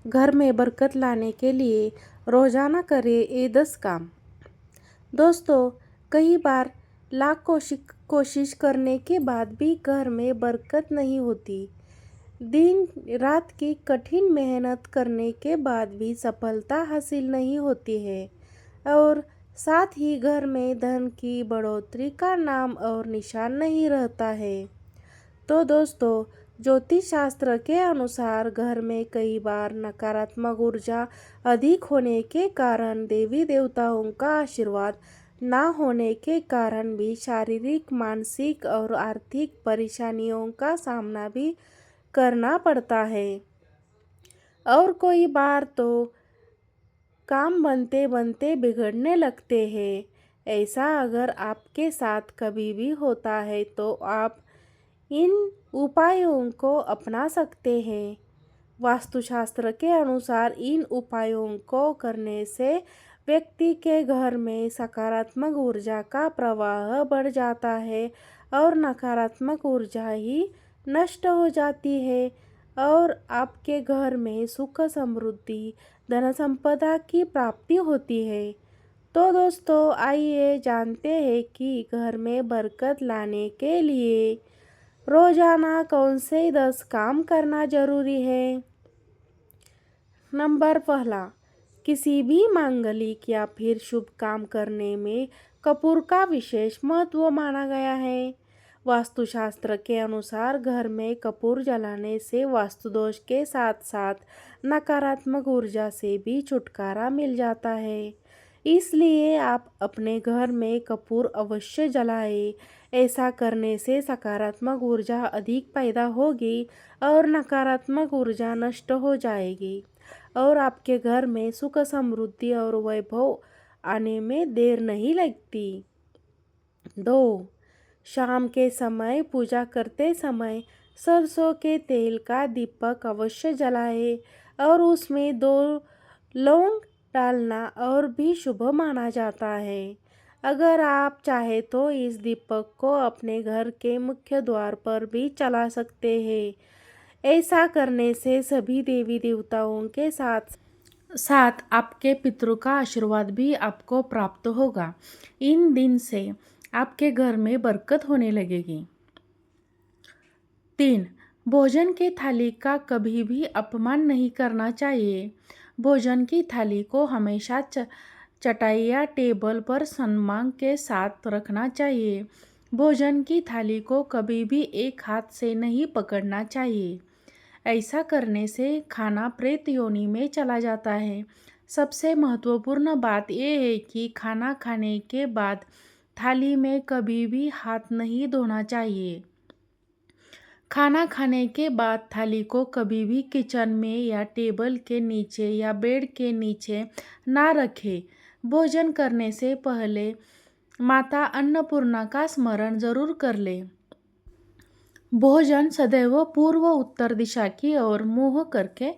घर में बरकत लाने के लिए रोज़ाना करें ये 10 काम। दोस्तों, कई बार लाख कोशिश करने के बाद भी घर में बरकत नहीं होती। दिन रात की कठिन मेहनत करने के बाद भी सफलता हासिल नहीं होती है और साथ ही घर में धन की बढ़ोतरी का नाम और निशान नहीं रहता है। तो दोस्तों, ज्योतिष शास्त्र के अनुसार घर में कई बार नकारात्मक ऊर्जा अधिक होने के कारण देवी देवताओं का आशीर्वाद ना होने के कारण भी शारीरिक, मानसिक और आर्थिक परेशानियों का सामना भी करना पड़ता है। और कोई बार तो काम बनते बनते बिगड़ने लगते हैं। ऐसा अगर आपके साथ कभी भी होता है तो आप इन उपायों को अपना सकते हैं। वास्तुशास्त्र के अनुसार इन उपायों को करने से व्यक्ति के घर में सकारात्मक ऊर्जा का प्रवाह बढ़ जाता है और नकारात्मक ऊर्जा ही नष्ट हो जाती है और आपके घर में सुख, समृद्धि, धन संपदा की प्राप्ति होती है। तो दोस्तों, आइए जानते हैं कि घर में बरकत लाने के लिए रोजाना कौन से 10 काम करना जरूरी है। नंबर पहला, किसी भी मांगलिक या फिर शुभ काम करने में कपूर का विशेष महत्व माना गया है। वास्तुशास्त्र के अनुसार घर में कपूर जलाने से वास्तु दोष के साथ साथ नकारात्मक ऊर्जा से भी छुटकारा मिल जाता है। इसलिए आप अपने घर में कपूर अवश्य जलाएं। ऐसा करने से सकारात्मक ऊर्जा अधिक पैदा होगी और नकारात्मक ऊर्जा नष्ट हो जाएगी और आपके घर में सुख, समृद्धि और वैभव आने में देर नहीं लगती। 2. शाम के समय पूजा करते समय सरसों के तेल का दीपक अवश्य जलाएं और उसमें 2 लौंग डालना और भी शुभ माना जाता है। अगर आप चाहे तो इस दीपक को अपने घर के मुख्य द्वार पर भी चला सकते हैं। ऐसा करने से सभी देवी देवताओं के साथ साथ आपके पितरों का आशीर्वाद भी आपको प्राप्त होगा। इन दिन से आपके घर में बरकत होने लगेगी। 3. भोजन की थाली का कभी भी अपमान नहीं करना चाहिए। भोजन की थाली को हमेशा चटाई या टेबल पर सम्मान के साथ रखना चाहिए। भोजन की थाली को कभी भी एक हाथ से नहीं पकड़ना चाहिए। ऐसा करने से खाना प्रेत योनि में चला जाता है। सबसे महत्वपूर्ण बात यह है कि खाना खाने के बाद थाली में कभी भी हाथ नहीं धोना चाहिए। खाना खाने के बाद थाली को कभी भी किचन में या टेबल के नीचे या बेड के नीचे ना रखें। भोजन करने से पहले माता अन्नपूर्णा का स्मरण जरूर कर लें। भोजन सदैव पूर्व उत्तर दिशा की ओर मुँह करके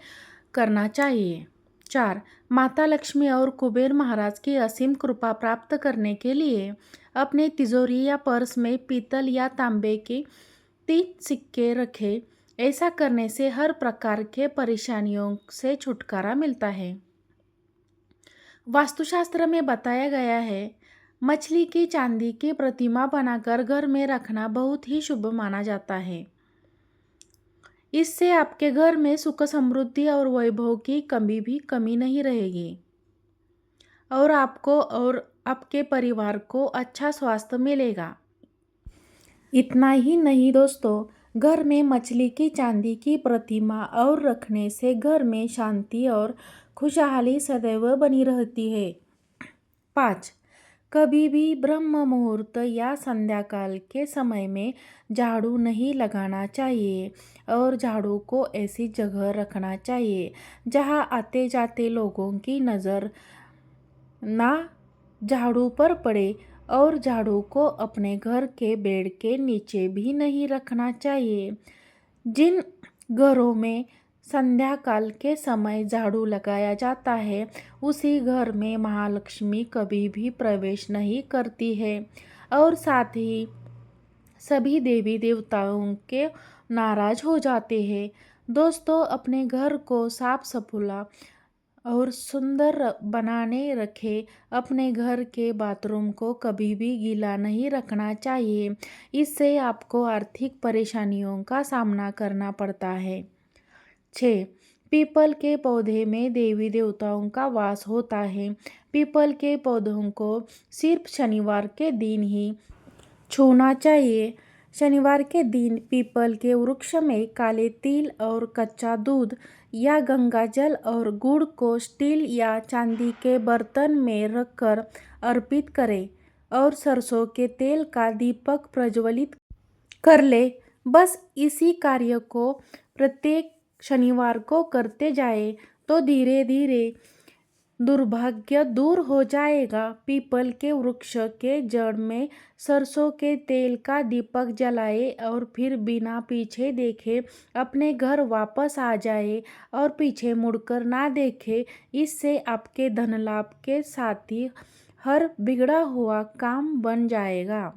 करना चाहिए। 4. माता लक्ष्मी और कुबेर महाराज की असीम कृपा प्राप्त करने के लिए अपने तिजोरी या पर्स में पीतल या तांबे के 3 सिक्के रखें। ऐसा करने से हर प्रकार के परेशानियों से छुटकारा मिलता है। वास्तुशास्त्र में बताया गया है, मछली की चांदी की प्रतिमा बनाकर घर में रखना बहुत ही शुभ माना जाता है। इससे आपके घर में सुख, समृद्धि और वैभव की कमी नहीं रहेगी और आपको और आपके परिवार को अच्छा स्वास्थ्य मिलेगा। इतना ही नहीं दोस्तों, घर में मछली की चांदी की प्रतिमा और रखने से घर में शांति और खुशहाली सदैव बनी रहती है। 5. कभी भी ब्रह्म मुहूर्त या संध्याकाल के समय में झाड़ू नहीं लगाना चाहिए और झाड़ू को ऐसी जगह रखना चाहिए जहां आते जाते लोगों की नज़र ना झाड़ू पर पड़े और झाड़ू को अपने घर के बेड के नीचे भी नहीं रखना चाहिए। जिन घरों में संध्या काल के समय झाड़ू लगाया जाता है उसी घर में महालक्ष्मी कभी भी प्रवेश नहीं करती है और साथ ही सभी देवी देवताओं के नाराज हो जाते हैं। दोस्तों, अपने घर को साफ सफूला और सुंदर बनाने रखें। अपने घर के बाथरूम को कभी भी गीला नहीं रखना चाहिए, इससे आपको आर्थिक परेशानियों का सामना करना पड़ता है। 6. पीपल के पौधे में देवी देवताओं का वास होता है। पीपल के पौधों को सिर्फ शनिवार के दिन ही छूना चाहिए। शनिवार के दिन पीपल के वृक्ष में काले तिल और कच्चा दूध या गंगा जल और गुड़ को स्टील या चांदी के बर्तन में रखकर अर्पित करें और सरसों के तेल का दीपक प्रज्वलित कर ले। बस इसी कार्य को प्रत्येक शनिवार को करते जाए तो धीरे धीरे दुर्भाग्य दूर हो जाएगा। पीपल के वृक्ष के जड़ में सरसों के तेल का दीपक जलाए और फिर बिना पीछे देखे अपने घर वापस आ जाए और पीछे मुड़कर ना देखे। इससे आपके धन लाभ के साथ ही हर बिगड़ा हुआ काम बन जाएगा।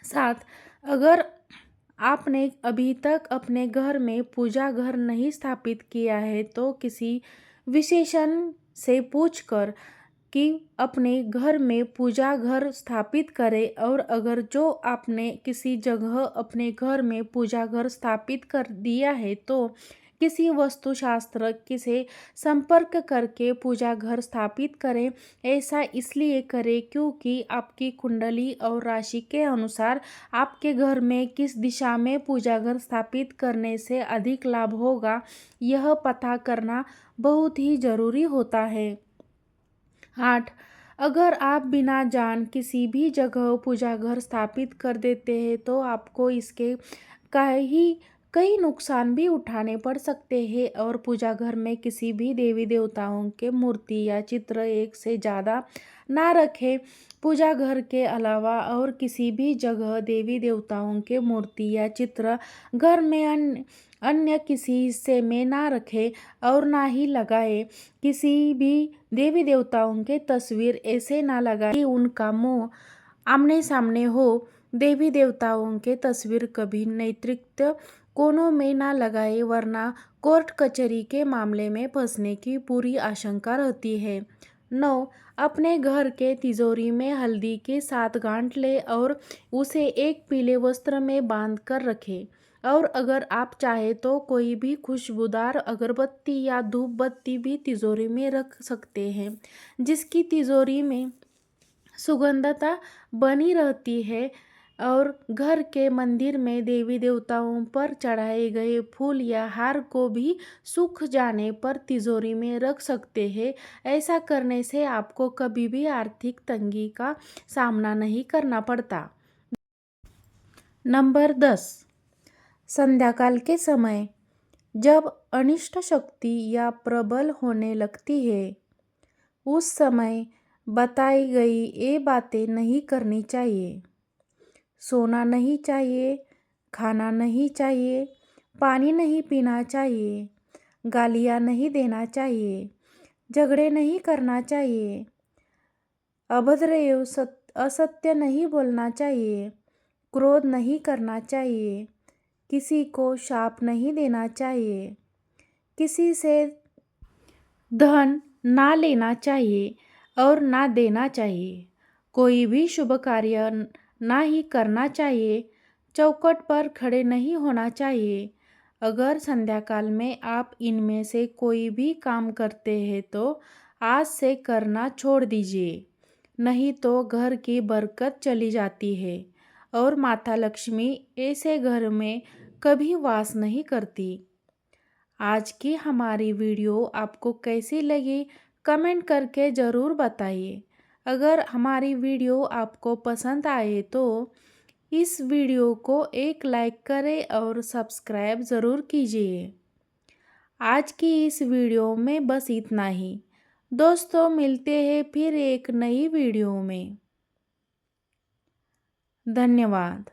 7. अगर आपने अभी तक अपने घर में पूजा घर नहीं स्थापित किया है तो किसी विशेषज्ञ से पूछकर कि अपने घर में पूजा घर स्थापित करें। और अगर जो आपने किसी जगह अपने घर में पूजा घर स्थापित कर दिया है तो किसी वास्तुशास्त्र से संपर्क करके पूजा घर स्थापित करें। ऐसा इसलिए करें क्योंकि आपकी कुंडली और राशि के अनुसार आपके घर में किस दिशा में पूजा घर स्थापित करने से अधिक लाभ होगा, यह पता करना बहुत ही जरूरी होता है। 8. अगर आप बिना जान किसी भी जगह पूजा घर स्थापित कर देते हैं तो आपको इसके कई नुकसान भी उठाने पड़ सकते हैं। और पूजा घर में किसी भी देवी देवताओं के मूर्ति या चित्र एक से ज़्यादा ना रखें। पूजा घर के अलावा और किसी भी जगह देवी देवताओं के मूर्ति या चित्र घर में अन्य किसी हिस्से में ना रखें और ना ही लगाएं। किसी भी देवी देवताओं के तस्वीर ऐसे ना लगाएं कि उनका मुंह आमने सामने हो। देवी देवताओं के तस्वीर कभी नैतिक कोनों में ना लगाए वरना कोर्ट कचहरी के मामले में फंसने की पूरी आशंका रहती है। 9. अपने घर के तिजोरी में हल्दी के 7 गांठ ले और उसे एक पीले वस्त्र में बांध कर रखें। और अगर आप चाहे तो कोई भी खुशबूदार अगरबत्ती या धूप बत्ती भी तिजोरी में रख सकते हैं, जिसकी तिजोरी में सुगंधता बनी रहती है। और घर के मंदिर में देवी देवताओं पर चढ़ाए गए फूल या हार को भी सूख जाने पर तिजोरी में रख सकते हैं। ऐसा करने से आपको कभी भी आर्थिक तंगी का सामना नहीं करना पड़ता। नंबर 10. संध्याकाल के समय जब अनिष्ट शक्ति या प्रबल होने लगती है, उस समय बताई गई ये बातें नहीं करनी चाहिए। सोना नहीं चाहिए, खाना नहीं चाहिए, पानी नहीं पीना चाहिए, गालियाँ नहीं देना चाहिए, झगड़े नहीं करना चाहिए, अभद्र एवं असत्य नहीं बोलना चाहिए, क्रोध नहीं करना चाहिए, किसी को शाप नहीं देना चाहिए, किसी से धन ना लेना चाहिए और ना देना चाहिए, कोई भी शुभ कार्य ना ही करना चाहिए, चौखट पर खड़े नहीं होना चाहिए। अगर संध्याकाल में आप इनमें से कोई भी काम करते हैं तो आज से करना छोड़ दीजिए, नहीं तो घर की बरकत चली जाती है और माता लक्ष्मी ऐसे घर में कभी वास नहीं करती। आज की हमारी वीडियो आपको कैसी लगी कमेंट करके ज़रूर बताइए। अगर हमारी वीडियो आपको पसंद आए तो इस वीडियो को एक लाइक करें और सब्सक्राइब ज़रूर कीजिए। आज की इस वीडियो में बस इतना ही। दोस्तों, मिलते हैं फिर एक नई वीडियो में। धन्यवाद।